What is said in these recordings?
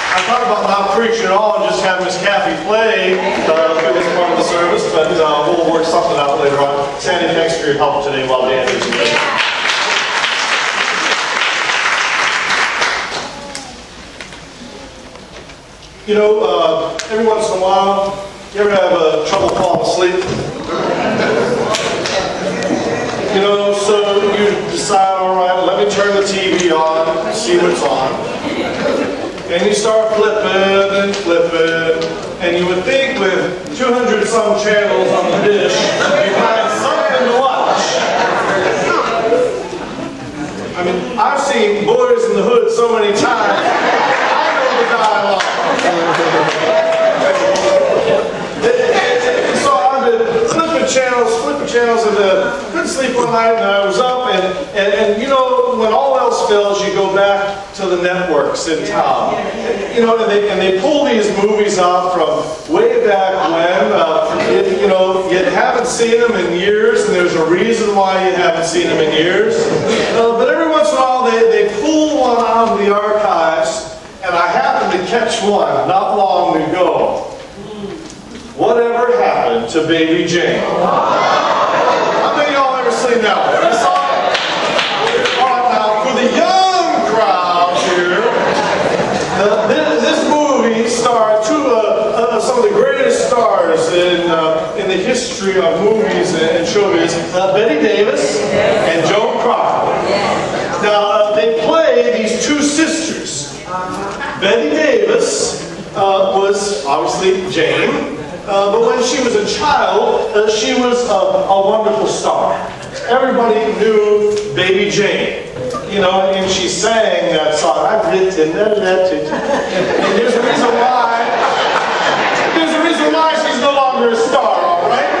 I thought about not preaching at all and just have Miss Kathy play for this part of the service, but we'll work something out later on. Sandy, thanks for your help today while Dan is here. You know, every once in a while, you ever have trouble falling asleep? You know, so you decide, all right, let me turn the TV on and see what's on. And you start flipping and flipping, and you would think with 200 some channels on the dish, you find something to watch. I mean, I've seen Boys in the Hood so many times, I know the dialogue. So I've been flipping channels, and couldn't sleep one night, and I was up, and you know, when all else fails, you go back to the networks in town. You know, and they pull these movies out from way back when, you know, you haven't seen them in years, and there's a reason why you haven't seen them in years. But every once in a while, they pull one out of the archives, and I happened to catch one not long ago. Whatever happened to Baby Jane? How many of y'all ever seen that one? I saw it. All right, now for the young crowd here, this movie starred some of the greatest stars in the history of movies and showbiz, Bette Davis and Joan Crawford. Now they play these two sisters. Bette Davis was obviously Jane. But when she was a child, she was a wonderful star. Everybody knew Baby Jane, you know, and she sang that song. I've written that, and there's a reason why. There's a reason why she's no longer a star, all right?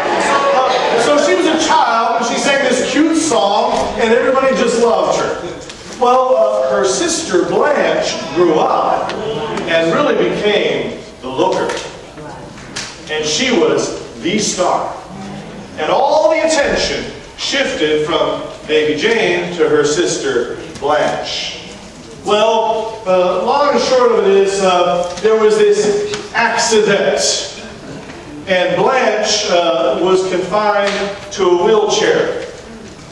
So she was a child, and she sang this cute song, and everybody just loved her. Well, her sister Blanche grew up and really became the looker. And she was the star. And all the attention shifted from Baby Jane to her sister Blanche. Well, long and short of it is, there was this accident. And Blanche was confined to a wheelchair.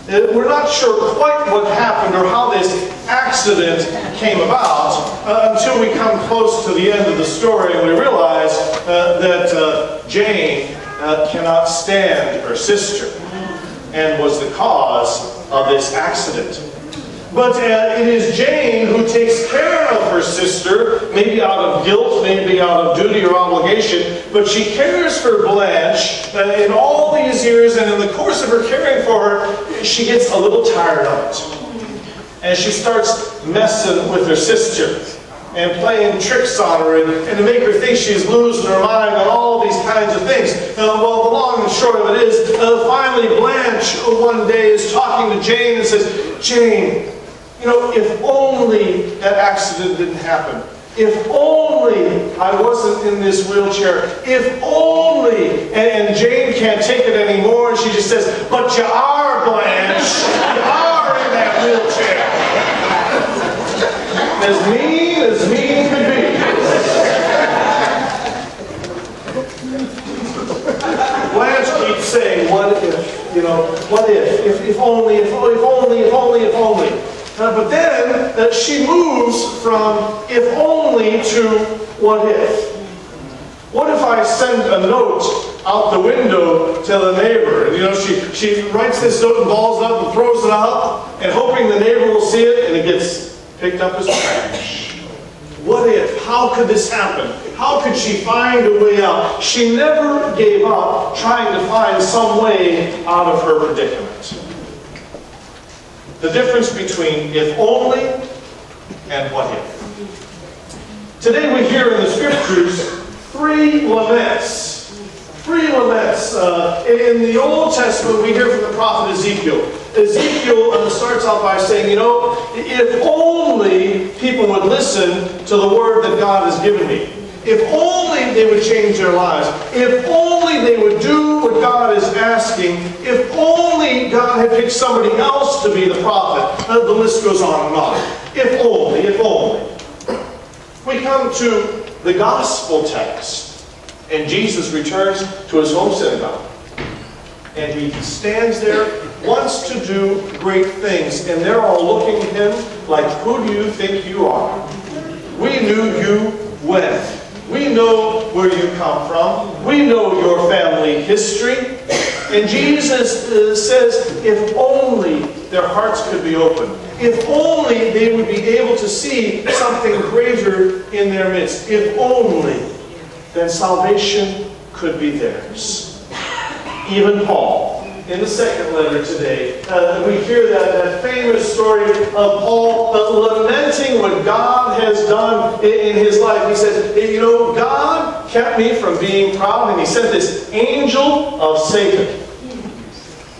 We're not sure quite what happened or how this accident came about until we come close to the end of the story and we realize that Jane cannot stand her sister and was the cause of this accident. But it is Jane who takes care of her sister, maybe out of guilt, maybe out of duty or obligation, but she cares for Blanche in all these years, and in the course of her caring for her, she gets a little tired of it. And she starts messing with her sister and playing tricks on her and to make her think she's losing her mind on all these kinds of things. Well, the long and short of it is, finally Blanche one day is talking to Jane and says, Jane, you know, if only that accident didn't happen. If only I wasn't in this wheelchair. If only. And Jane can't take it anymore, and she just says, but you are, Blanche. You are in that wheelchair. As mean could be. Blanche keeps saying, what if, you know, what if only, if only. But then she moves from if only to what if. What if I send a note out the window to the neighbor? And you know, she writes this note and balls it up and throws it out, and hoping the neighbor will see it, and it gets picked up as trash. What if? How could this happen? How could she find a way out? She never gave up trying to find some way out of her predicament. The difference between if only and what if. Today we hear in the Scriptures three laments. In the Old Testament we hear from the prophet Ezekiel. Ezekiel starts out by saying, you know, if only people would listen to the word that God has given me. If only they would change their lives. If only they would do what God is asking. If only God had picked somebody else to be the prophet. The list goes on and on. If only, if only. We come to the gospel text, and Jesus returns to his home synagogue. And he stands there, wants to do great things. And they're all looking at him like, who do you think you are? We knew you when. We know where you come from. We know your family history. And Jesus says, if only their hearts could be opened. If only they would be able to see something greater in their midst. If only, then salvation could be theirs. Even Paul, in the second letter today, we hear that famous story of Paul lamenting what God has done in his life. He says, you know, God kept me from being proud, and he sent this angel of Satan,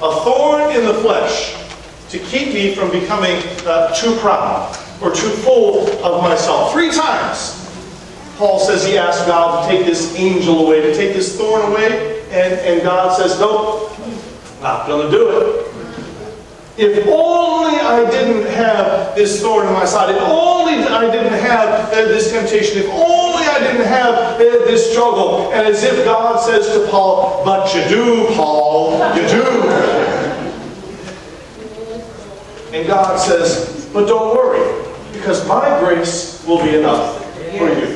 a thorn in the flesh, to keep me from becoming too proud or too full of myself. 3 times, Paul says he asked God to take this angel away, to take this thorn away. And God says, nope, not going to do it. If only I didn't have this thorn in my side. If only I didn't have this temptation. If only I didn't have this struggle. And as if God says to Paul, but you do, Paul, you do. And God says, but don't worry, because my grace will be enough for you.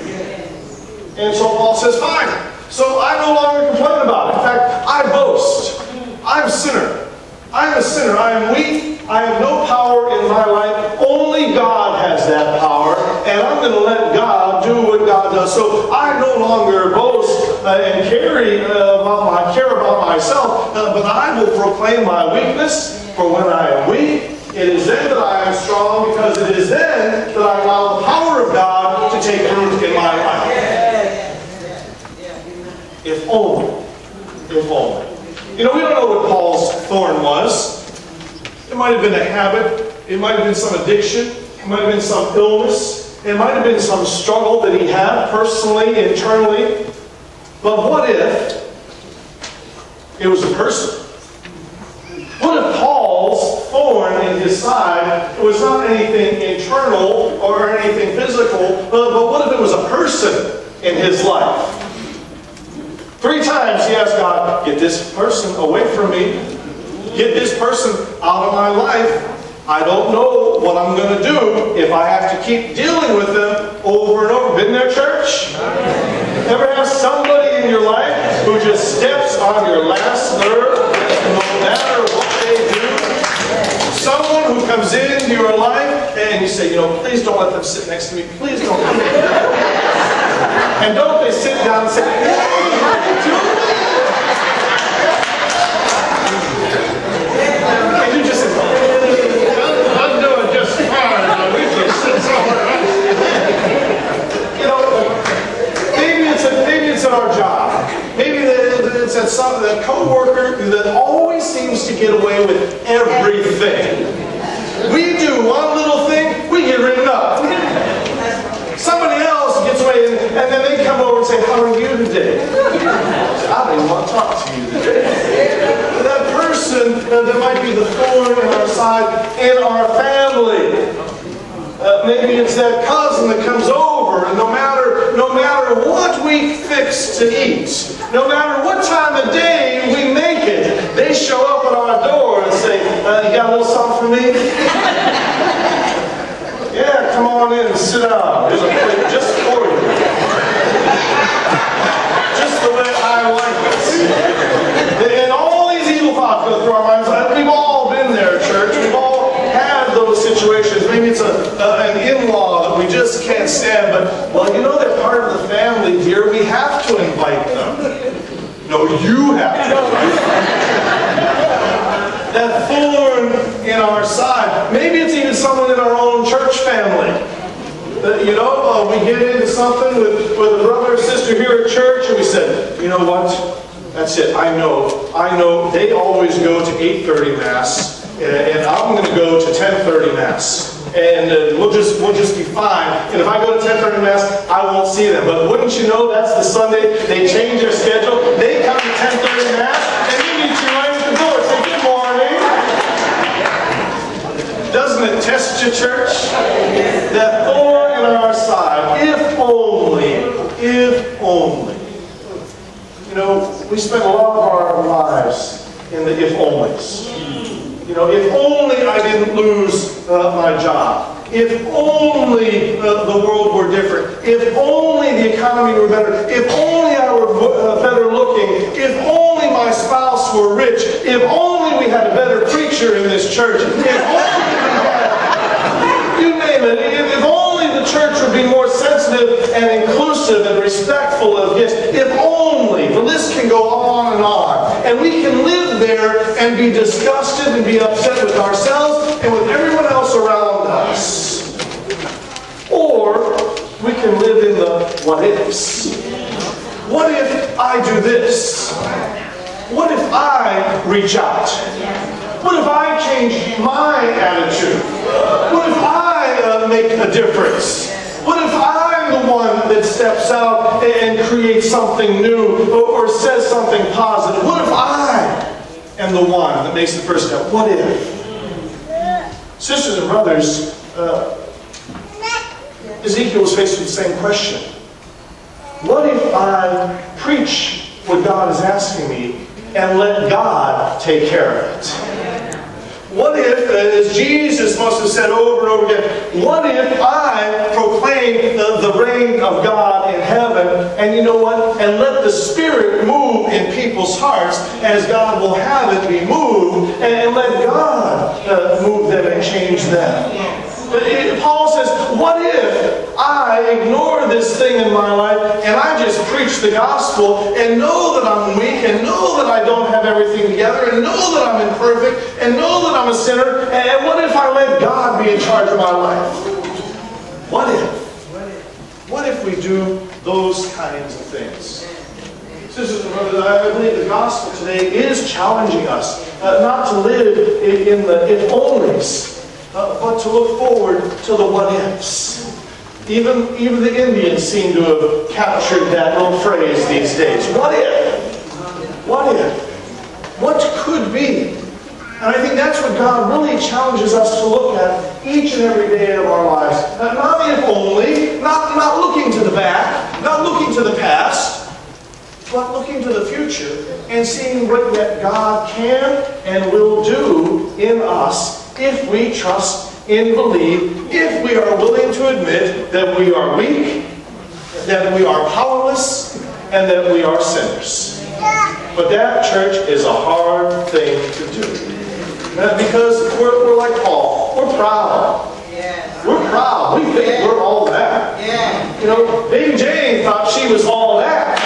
And so Paul says, fine. So I no longer complain about it. In fact, I boast. I'm a sinner. I'm a sinner. I am weak. I have no power in my life. Only God has that power. And I'm going to let God do what God does. So I no longer boast and care about myself. But I will proclaim my weakness. For when I am weak, it is then that I am strong. Because it is then that I allow the power of God to take root in my life. If only. If only. You know, we don't know what Paul's thorn was. It might have been a habit. It might have been some addiction. It might have been some illness. It might have been some struggle that he had personally, internally. But what if it was a person? What if Paul's thorn in his side was not anything internal or anything physical, but what if it was a person in his life? 3 times he asked God, get this person away from me. Get this person out of my life. I don't know what I'm going to do if I have to keep dealing with them over and over. Been there, church? Ever have somebody in your life who just steps on your last nerve no matter what they do? Someone who comes into your life and you say, you know, please don't let them sit next to me. Please don't let them. And don't they sit down and say, hey, how you doing? And you just say, I'm doing just fine. We just sit somewhere else. You know, maybe it's at our job. Maybe it's at that coworker that always seems to get away with everything. We do one little thing, we get written up. Somebody else gets away, and then they come over and say, how are you today? I don't even want to talk to you today. That person that might be the thorn in our side in our family. Maybe it's that cousin that comes over, and no matter what we fix to eat, no matter what time of day we make it, they show up at our door and say, you got a little something for me? Yeah, come on in and sit down. There's a plate just for you. Just the way I like it. And all these evil thoughts go through our minds. We've all been there, church. We've all had those situations. Maybe it's an in-law that we just can't stand. But, well, you know they're part of the family, dear. We have to invite them. No, you have to invite them. That thorn in our side. Maybe it's even someone in our own church family. You know, we get into something with a brother or sister here at church, and we said, you know what? That's it. I know. They always go to 8:30 Mass, and I'm going to go to 10:30 Mass. And we'll just be fine. And if I go to 10:30 Mass, I won't see them. But wouldn't you know, that's the Sunday they change their schedule. They come to 10:30 Mass, and you meet you right at the door. Say, good morning. Doesn't it test you, church? That thorn in our side, if only spend a lot of our lives in the if-onlys. You know, if only I didn't lose my job. If only the world were different. If only the economy were better. If only I were better looking. If only my spouse were rich. If only we had a better preacher in this church. If only we had, you name it. If only the church would be more sensitive and inclusive and respectful of gifts. If only. The list can go on and on. And we can live there and be disgusted and be upset with ourselves and with everyone else around us. Or we can live in the what ifs. What if I do this? What if I reach out? What if I change my attitude? What if I make a difference? What if I'm the one that steps out and creates something new or says something positive? What if I am the one that makes the first step? What if? Sisters and brothers, Ezekiel was faced with the same question. What if I preach what God is asking me and let God take care of it? What if, as Jesus must have said over and over again, what if I proclaim the reign of God in heaven, and you know what? And let the Spirit move in people's hearts as God will have it be moved, and let God move them and change them. Paul says, what if I ignore this thing in my life and I just preach the gospel and know that I'm weak and know that I don't have everything together and know that I'm imperfect and know that I'm a sinner, and what if I let God be in charge of my life? What if? What if we do those kinds of things? Sisters and brothers, I believe the gospel today is challenging us not to live in the if-onlys, but to look forward to the what-ifs. Even the Indians seem to have captured that little phrase these days. What if? What if? What could be? And I think that's what God really challenges us to look at each and every day of our lives. Not if only, not looking to the back, not looking to the past, but looking to the future and seeing what yet God can and will do in us if we trust and believe, if we are willing to admit that we are weak, that we are powerless, and that we are sinners. But that, church, is a hard thing to do. Because we're like Paul. We're proud. We're proud. We think we're all that. You know, Baby Jane thought she was all that.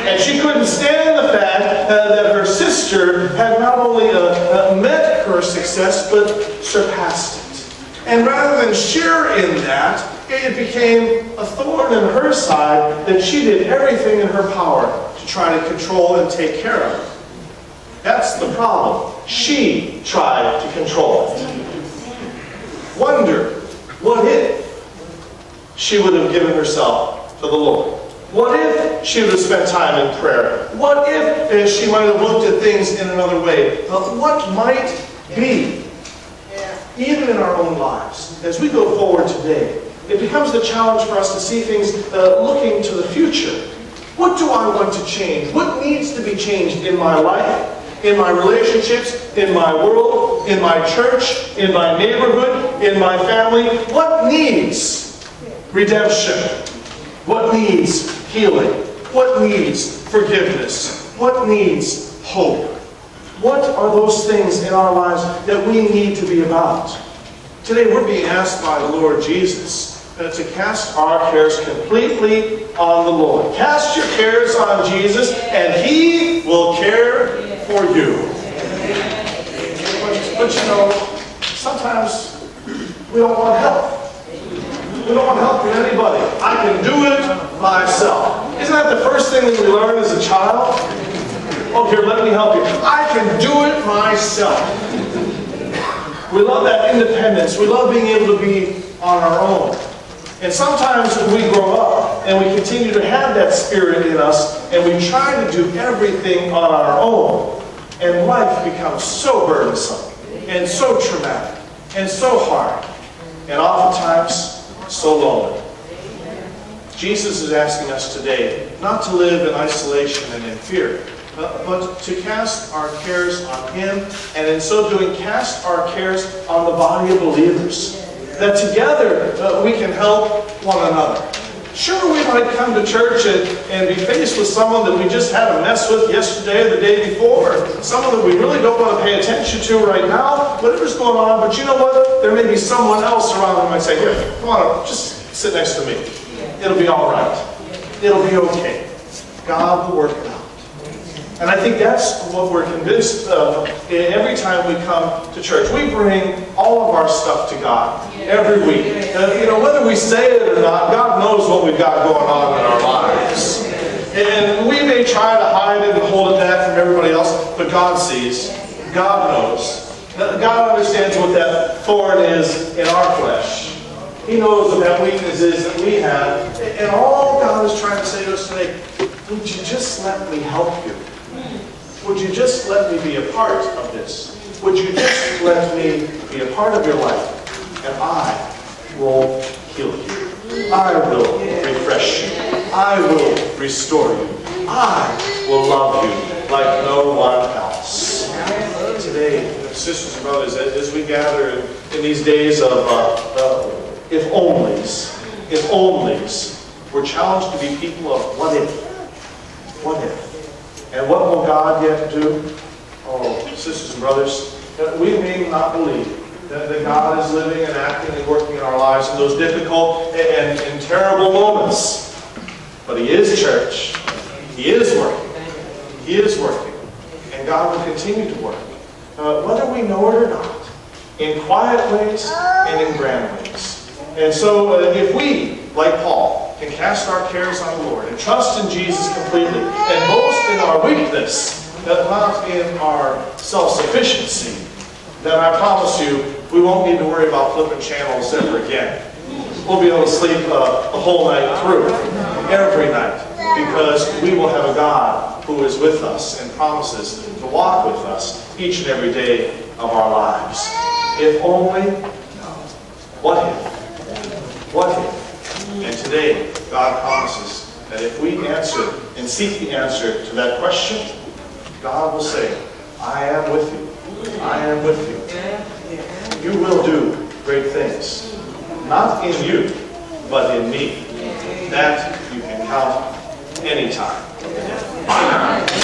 And she couldn't stand the fact that her sister had not only met her success, but surpassed it. And rather than share in that, it became a thorn in her side that she did everything in her power to try to control and take care of. That's the problem. She tried to control it. Wonder, what if she would have given herself to the Lord? What if she would have spent time in prayer? What if she might have looked at things in another way? What might be, even in our own lives, as we go forward today, it becomes the challenge for us to see things looking to the future. What do I want to change? What needs to be changed in my life, in my relationships, in my world, in my church, in my neighborhood, in my family? What needs redemption? What needs healing? What needs forgiveness? What needs hope? What are those things in our lives that we need to be about? Today we're being asked by the Lord Jesus to cast our cares completely on the Lord. Cast your cares on Jesus and He will care for you. But you know, sometimes we don't want help. We don't want help from anybody. I can do it myself. Isn't that the first thing that we learn as a child? Oh, here, let me help you. I can do it myself. We love that independence. We love being able to be on our own. And sometimes we grow up and we continue to have that spirit in us and we try to do everything on our own. And life becomes so burdensome and so traumatic and so hard and oftentimes so lonely. Jesus is asking us today not to live in isolation and in fear, but to cast our cares on Him, and in so doing, cast our cares on the body of believers. That together we can help one another. Sure, we might come to church and be faced with someone that we just had a mess with yesterday or the day before, or someone that we really don't want to pay attention to right now, whatever's going on, but you know what? There may be someone else around who might say, here, come on, just sit next to me. It'll be all right. It'll be okay. God will work it out. And I think that's what we're convinced of every time we come to church. We bring all of our stuff to God every week. You know, whether we say it or not, God knows what we've got going on in our lives. And we may try to hide it and hold it back from everybody else, but God sees. God knows. God understands what that thorn is in our flesh. He knows what that weakness is that we have. And all God is trying to say to us today, would you just let me help you? Would you just let me be a part of this? Would you just let me be a part of your life? And I will heal you. I will refresh you. I will restore you. I will love you like no one else. Today, sisters and brothers, as we gather in these days of if onlys, we're challenged to be people of what if. What if? And what will God yet do? Oh, sisters and brothers, we may not believe that God is living and acting and working in our lives in those difficult and terrible moments. But He is church. He is working. He is working. And God will continue to work. Whether we know it or not. In quiet ways and in grand ways. And so if we, like Paul, can cast our cares on the Lord and trust in Jesus completely and boast in our weakness, not in our self-sufficiency, then I promise you we won't need to worry about flipping channels ever again. We'll be able to sleep the whole night through, every night, because we will have a God who is with us and promises to walk with us each and every day of our lives. If only, what if? What if? And today, God promises that if we answer and seek the answer to that question, God will say, I am with you. I am with you. You will do great things. Not in you, but in me. That you can count anytime. Amen.